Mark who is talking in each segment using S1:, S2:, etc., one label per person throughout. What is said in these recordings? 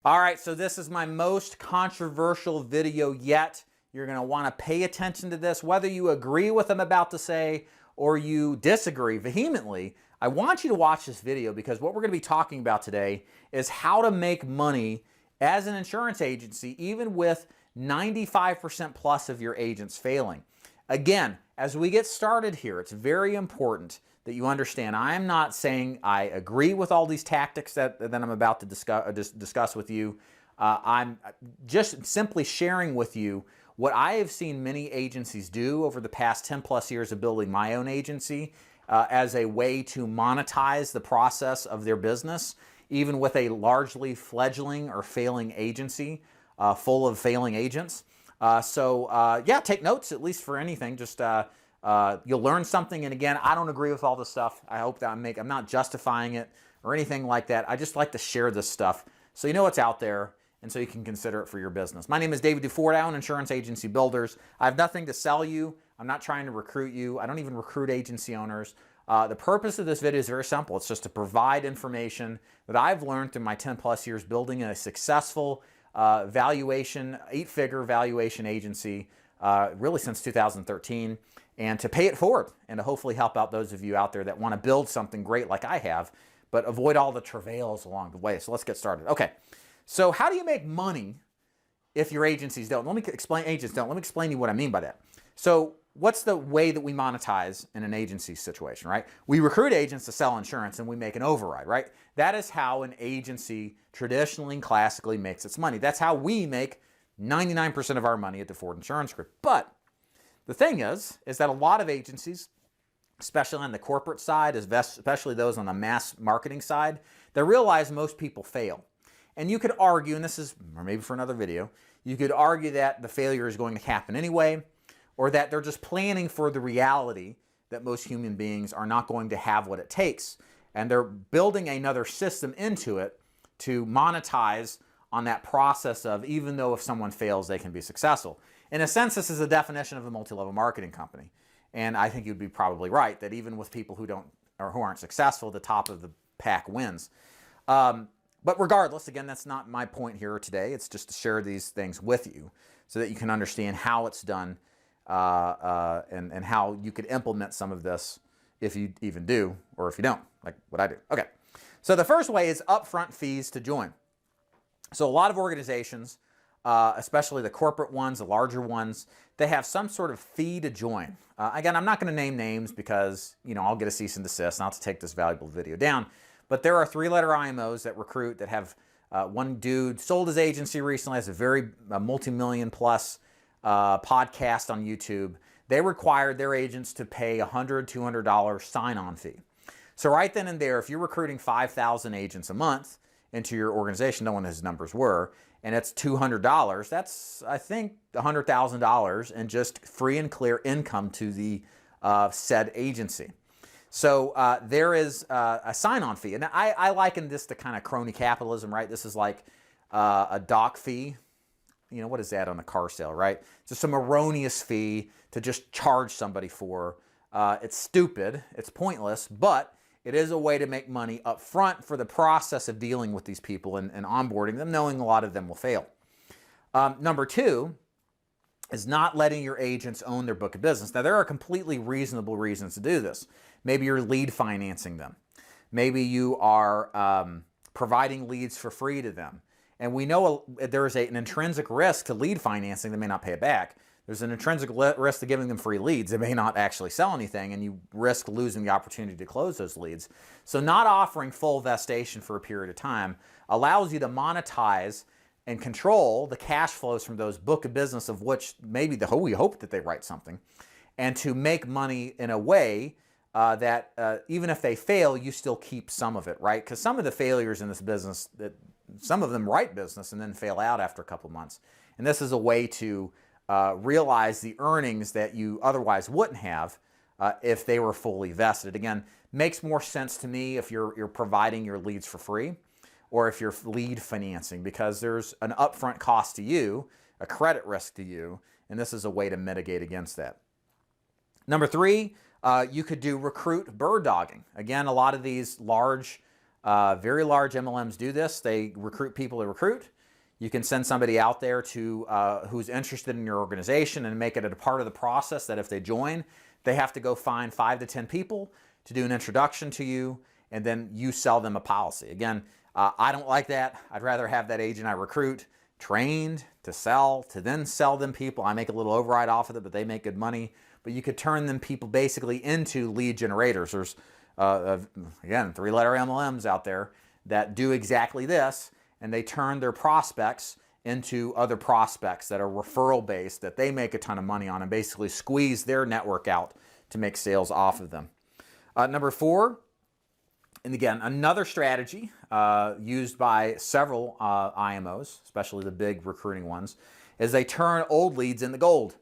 S1: All right, so this is my most controversial video yet. You're going to want to pay attention to this, whether you agree with what I'm about to say or you disagree vehemently. I want you to watch this video because what we're going to be talking about today is how to make money as an insurance agency, even with 95% plus of your agents failing. Again, as we get started here, it's very important that you understand I am not saying I agree with all these tactics that I'm about to discuss with you. I'm just simply sharing with you what I have seen many agencies do over the past 10 plus years of building my own agency as a way to monetize the process of their business, even with a largely fledgling or failing agency full of failing agents. Yeah, take notes at least for anything. Just you'll learn something. And again, I don't agree with all this stuff. I hope that I'm not justifying it or anything like that. I just like to share this stuff so you know what's out there and so you can consider it for your business. My name is David Dufort. I own Insurance Agency Builders. I have nothing to sell you. I'm not trying to recruit you. I don't even recruit agency owners. The purpose of this video is very simple. It's just to provide information that I've learned through my 10 plus years building a successful valuation, 8-figure valuation agency, really since 2013, and to pay it forward and to hopefully help out those of you out there that want to build something great like I have, but avoid all the travails along the way. So let's get started. Okay, so how do you make money if your agencies don't? Let me explain to you what I mean by that. So what's the way that we monetize in an agency situation, right? We recruit agents to sell insurance and we make an override, right? That is how an agency traditionally and classically makes its money. That's how we make 99% of our money at the Ford Insurance Group. But the thing is that a lot of agencies, especially on the corporate side, especially those on the mass marketing side, they realize most people fail. And you could argue, and this is, or maybe for another video, you could argue that the failure is going to happen anyway, or that they're just planning for the reality that most human beings are not going to have what it takes. And they're building another system into it to monetize on that process of, even though if someone fails, they can be successful. In a sense, this is a definition of a multi-level marketing company. And I think you'd be probably right that even with people who aren't successful, the top of the pack wins. But regardless, again, that's not my point here today. It's just to share these things with you so that you can understand how it's done and how you could implement some of this if you even do, or if you don't, like what I do. Okay, so the first way is upfront fees to join. So a lot of organizations, especially the corporate ones, the larger ones, they have some sort of fee to join. Again, I'm not going to name names because, I'll get a cease and desist and I'll have to take this valuable video down. But there are 3-letter IMOs that recruit that have one dude sold his agency recently, has a very multi-million plus podcast on YouTube. They required their agents to pay $100, $200 sign-on fee. So right then and there, if you're recruiting 5,000 agents a month into your organization, no one his numbers were, and it's $200, that's, I think, $100,000 in just free and clear income to the said agency. So there is a sign-on fee. And I liken this to kind of crony capitalism, right? This is like a dock fee. What is that on a car sale, right? Just some erroneous fee to just charge somebody for. It's stupid, it's pointless, but it is a way to make money up front for the process of dealing with these people and onboarding them, knowing a lot of them will fail. Number 2 is not letting your agents own their book of business. Now, there are completely reasonable reasons to do this. Maybe you're lead financing them. Maybe you are providing leads for free to them. And we know there is an intrinsic risk to lead financing. They may not pay it back. There's an intrinsic risk to giving them free leads. They may not actually sell anything, and you risk losing the opportunity to close those leads. So not offering full vestation for a period of time allows you to monetize and control the cash flows from those book of business, of which maybe we hope that they write something, and to make money in a way that even if they fail, you still keep some of it, right? Because some of the failures in this business, some of them write business and then fail out after a couple months. And this is a way to realize the earnings that you otherwise wouldn't have if they were fully vested. Again, makes more sense to me if you're providing your leads for free or if you're lead financing, because there's an upfront cost to you, a credit risk to you, and this is a way to mitigate against that. Number 3, you could do recruit bird dogging. Again, a lot of these large Very large MLMs do this. They recruit people to recruit. You can send somebody out there to who's interested in your organization and make it a part of the process that if they join, they have to go find 5 to 10 people to do an introduction to you, and then you sell them a policy. Again, I don't like that. I'd rather have that agent I recruit trained to sell, to then sell them people. I make a little override off of it, but they make good money. But you could turn them people basically into lead generators. There's, again, 3-letter MLMs out there that do exactly this, and they turn their prospects into other prospects that are referral based that they make a ton of money on and basically squeeze their network out to make sales off of them. Number 4, and again, another strategy used by several IMOs, especially the big recruiting ones, is they turn old leads into gold.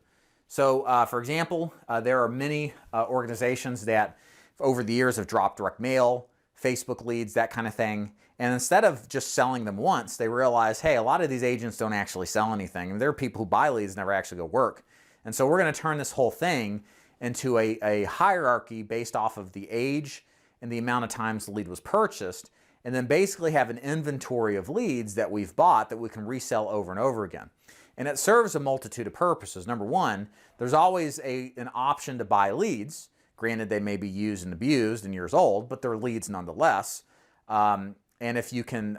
S1: So, for example, there are many organizations that over the years have dropped direct mail, Facebook leads, that kind of thing. And instead of just selling them once, they realize, hey, a lot of these agents don't actually sell anything. And there are people who buy leads and never actually go work. And so we're going to turn this whole thing into a hierarchy based off of the age and the amount of times the lead was purchased, and then basically have an inventory of leads that we've bought that we can resell over and over again. And it serves a multitude of purposes. Number 1, there's always an option to buy leads. Granted, they may be used and abused and years old, but they're leads nonetheless. And if you can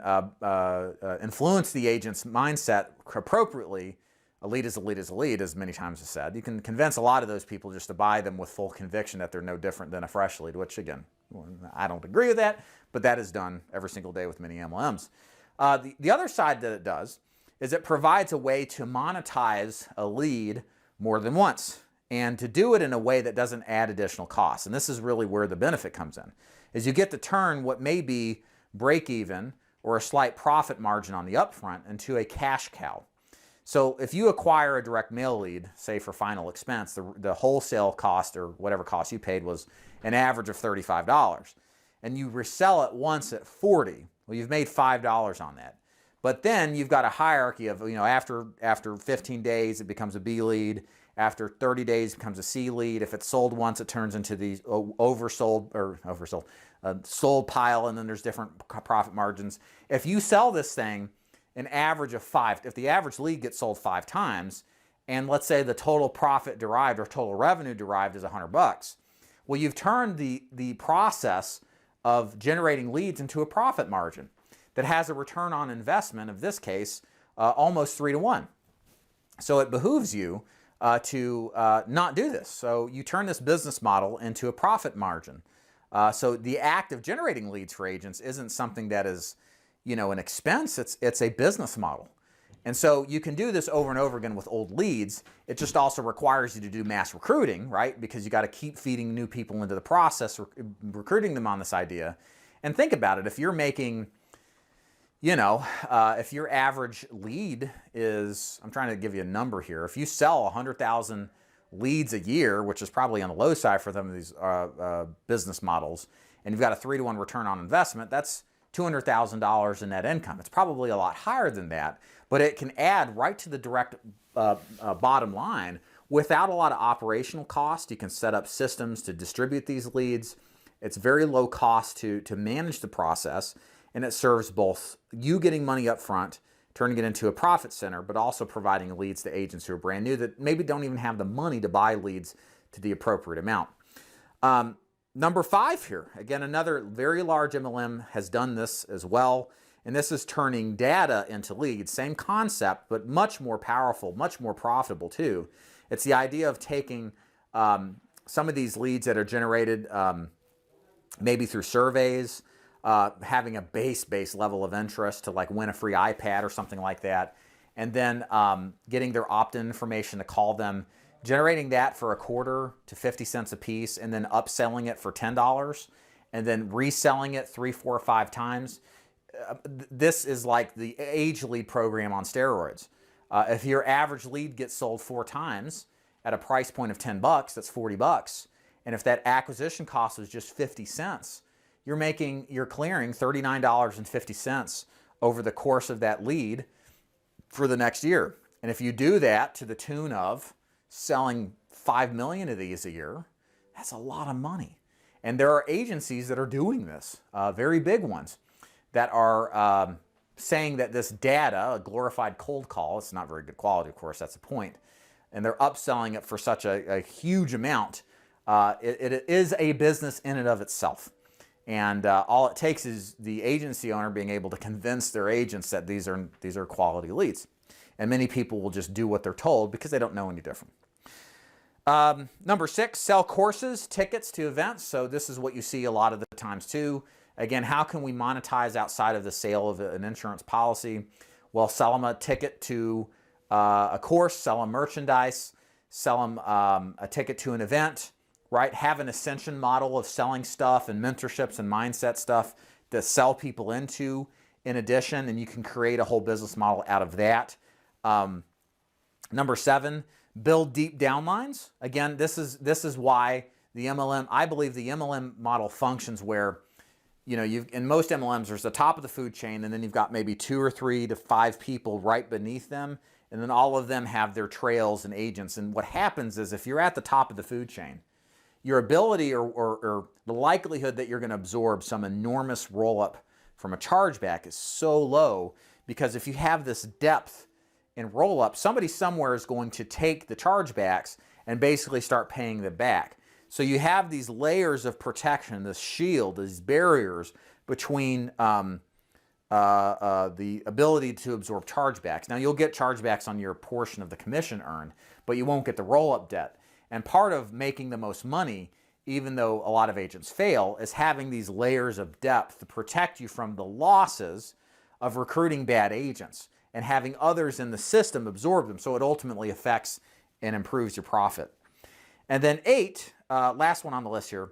S1: influence the agent's mindset appropriately, a lead is a lead is a lead, as many times is said. You can convince a lot of those people just to buy them with full conviction that they're no different than a fresh lead, which again, I don't agree with that, but that is done every single day with many MLMs. The other side that it does is it provides a way to monetize a lead more than once, and to do it in a way that doesn't add additional costs. And this is really where the benefit comes in, is you get to turn what may be break even or a slight profit margin on the upfront into a cash cow. So if you acquire a direct mail lead, say for final expense, the wholesale cost or whatever cost you paid was an average of $35, and you resell it once at $40, well, you've made $5 on that. But then you've got a hierarchy of, after 15 days, it becomes a B lead. After 30 days, it becomes a C lead. If it's sold once, it turns into the sold pile, and then there's different profit margins. If you sell this thing an average of 5, if the average lead gets sold 5 times, and let's say the total profit derived or total revenue derived is $100, well, you've turned the process of generating leads into a profit margin that has a return on investment, of this case, almost 3 to 1. So it behooves you to not do this. So you turn this business model into a profit margin. So the act of generating leads for agents isn't something that is, an expense. It's a business model. And so you can do this over and over again with old leads. It just also requires you to do mass recruiting, right? Because you got to keep feeding new people into the process, recruiting them on this idea. And think about it. If you're making, if your average lead is, I'm trying to give you a number here. If you sell 100,000 leads a year, which is probably on the low side for some of these business models, and you've got a 3 to 1 return on investment, that's $200,000 in net income. It's probably a lot higher than that, but it can add right to the direct bottom line without a lot of operational cost. You can set up systems to distribute these leads. It's very low cost to manage the process, and it serves both you getting money up front, turning it into a profit center, but also providing leads to agents who are brand new that maybe don't even have the money to buy leads to the appropriate amount. Number 5 here, again, another very large MLM has done this as well, and this is turning data into leads. Same concept, but much more powerful, much more profitable too. It's the idea of taking some of these leads that are generated maybe through surveys, having a base level of interest to like win a free iPad or something like that, and then getting their opt-in information to call them, generating that for a quarter to 50 cents a piece, and then upselling it for $10, and then reselling it 3, 4, or 5 times. This is like the age lead program on steroids. If your average lead gets sold 4 times at a price point of $10, that's $40. And if that acquisition cost was just 50 cents, you're clearing $39.50 over the course of that lead for the next year. And if you do that to the tune of selling 5 million of these a year, that's a lot of money. And there are agencies that are doing this, very big ones. that are saying that this data, a glorified cold call, it's not very good quality, of course, that's the point, and they're upselling it for such a huge amount, it is a business in and of itself. And all it takes is the agency owner being able to convince their agents that these are quality leads. And many people will just do what they're told because they don't know any different. Number 6, sell courses, tickets to events. So this is what you see a lot of the times too. Again, how can we monetize outside of the sale of an insurance policy? Well, sell them a ticket to a course, sell them merchandise, sell them a ticket to an event, right? Have an ascension model of selling stuff and mentorships and mindset stuff to sell people into in addition, and you can create a whole business model out of that. Number 7, build deep downlines. Again, this is why the MLM, I believe the MLM model functions where, in most MLMs, there's the top of the food chain, and then you've got maybe 2 or 3 to 5 people right beneath them, and then all of them have their trails and agents. And what happens is if you're at the top of the food chain, your ability or the likelihood that you're going to absorb some enormous roll-up from a chargeback is so low, because if you have this depth in roll-up, somebody somewhere is going to take the chargebacks and basically start paying them back. So you have these layers of protection, this shield, these barriers between the ability to absorb chargebacks. Now, you'll get chargebacks on your portion of the commission earned, but you won't get the roll-up debt. And part of making the most money, even though a lot of agents fail, is having these layers of depth to protect you from the losses of recruiting bad agents and having others in the system absorb them, so it ultimately affects and improves your profit. And then 8, last one on the list here,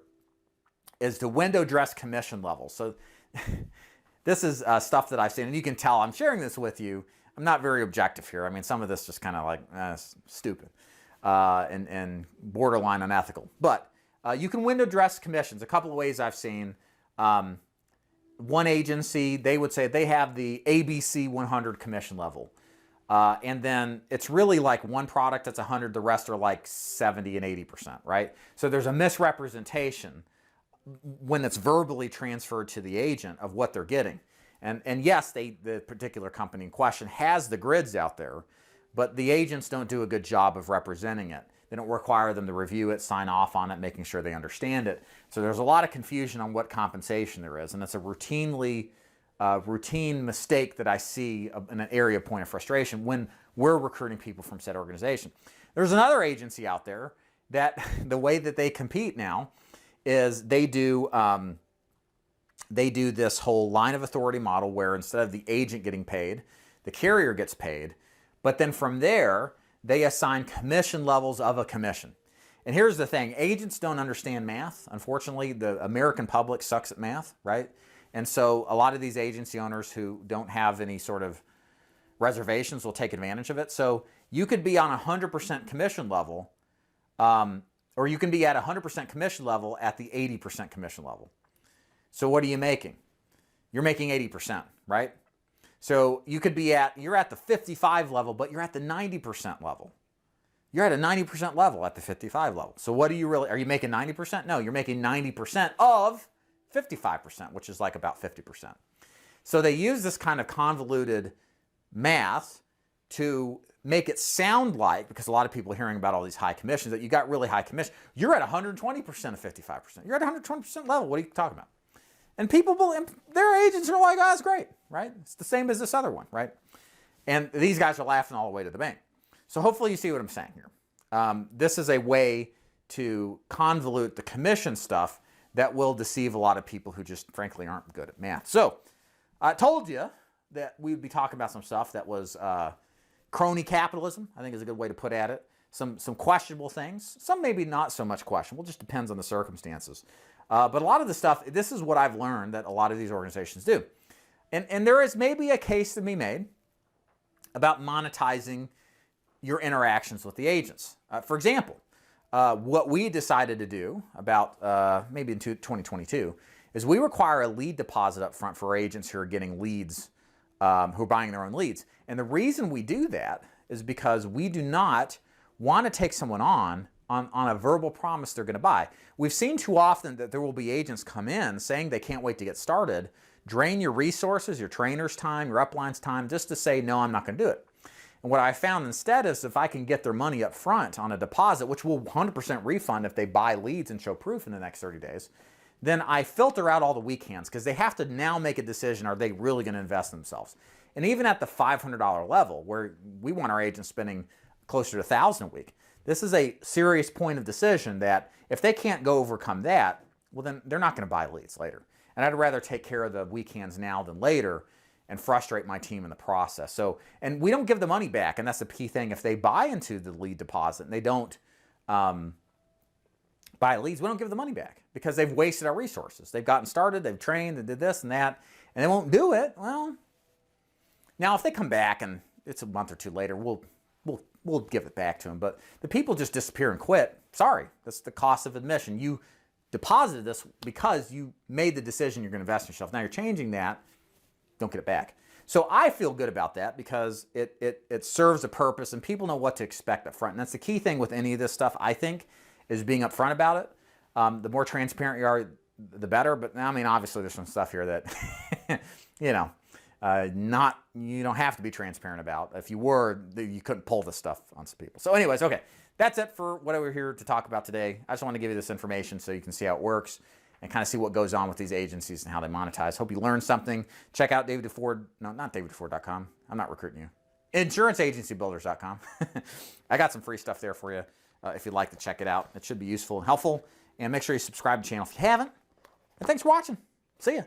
S1: is the window dress commission level. So this is stuff that I've seen, and you can tell I'm sharing this with you. I'm not very objective here. I mean, some of this just kind of like stupid and borderline unethical. But you can window dress commissions. A couple of ways I've seen. One agency, they would say they have the ABC 100 commission level. And then it's really like one product that's 100, the rest are like 70 and 80%, right? So there's a misrepresentation when it's verbally transferred to the agent of what they're getting. And yes, the particular company in question has the grids out there, but the agents don't do a good job of representing it. They don't require them to review it, sign off on it, making sure they understand it. So there's a lot of confusion on what compensation there is, and it's a routine mistake that I see in an area of point of frustration when we're recruiting people from said organization. There's another agency out there that the way that they compete now is they do this whole line of authority model where instead of the agent getting paid, the carrier gets paid, but then from there, they assign commission levels of a commission. And here's the thing, agents don't understand math. Unfortunately, the American public sucks at math, right? And so a lot of these agency owners who don't have any sort of reservations will take advantage of it. So you could be on 100% commission level, or you can be at 100% commission level at the 80% commission level. So what are you making? You're making 80%, right? So you could be you're at the 55 level, but you're at the 90% level. You're at a 90% level at the 55 level. So what are you making 90%? No, you're making 90% of 55%, which is like about 50%. So they use this kind of convoluted math to make it sound like, because a lot of people are hearing about all these high commissions, that you got really high commission. You're at 120% of 55%. You're at 120% level. What are you talking about? And people, their agents are like, oh, that's great, right? It's the same as this other one, right? And these guys are laughing all the way to the bank. So hopefully you see what I'm saying here. This is a way to convolute the commission stuff that will deceive a lot of people who just frankly aren't good at math. So I told you that we would be talking about some stuff that was crony capitalism, I think is a good way to put at it. Some questionable things, some maybe not so much questionable, just depends on the circumstances. But a lot of the stuff, this is what I've learned that a lot of these organizations do. And there is maybe a case to be made about monetizing your interactions with the agents. For example, what we decided to do about maybe in 2022 is we require a lead deposit up front for agents who are getting leads, who are buying their own leads. And the reason we do that is because we do not want to take someone on a verbal promise they're going to buy. We've seen too often that there will be agents come in saying they can't wait to get started drain your resources, your trainer's time, your upline's time, just to say, no, I'm not going to do it. And what I found instead is if I can get their money up front on a deposit, which will 100% refund if they buy leads and show proof in the next 30 days, then I filter out all the weak hands because they have to now make a decision, are they really going to invest in themselves? And even at the $500 level, where we want our agents spending closer to $1,000 a week, this is a serious point of decision that if they can't go overcome that, well, then they're not going to buy leads later. And I'd rather take care of the weak hands now than later and frustrate my team in the process. So, and we don't give the money back, and that's the key thing. If they buy into the lead deposit and they don't buy leads, we don't give the money back because they've wasted our resources. They've gotten started, they've trained, they did this and that, and they won't do it. Well, now if they come back and it's a month or two later, we'll give it back to them. But the people just disappear and quit. Sorry, that's the cost of admission. You deposited this because you made the decision you're going to invest in yourself. Now you're changing that. Don't get it back. So I feel good about that because it serves a purpose and people know what to expect up front. And that's the key thing with any of this stuff, I think, is being upfront about it. The more transparent you are, the better. But I mean, obviously there's some stuff here that, you know, you don't have to be transparent about. If you were, you couldn't pull this stuff on some people. So anyways, okay, that's it for what we're here to talk about today. I just want to give you this information so you can see how it works and kind of see what goes on with these agencies and how they monetize. Hope you learned something. Check out not daviddeford.com. I'm not recruiting you. InsuranceAgencyBuilders.com. I got some free stuff there for you if you'd like to check it out. It should be useful and helpful. And make sure you subscribe to the channel if you haven't. And thanks for watching. See ya.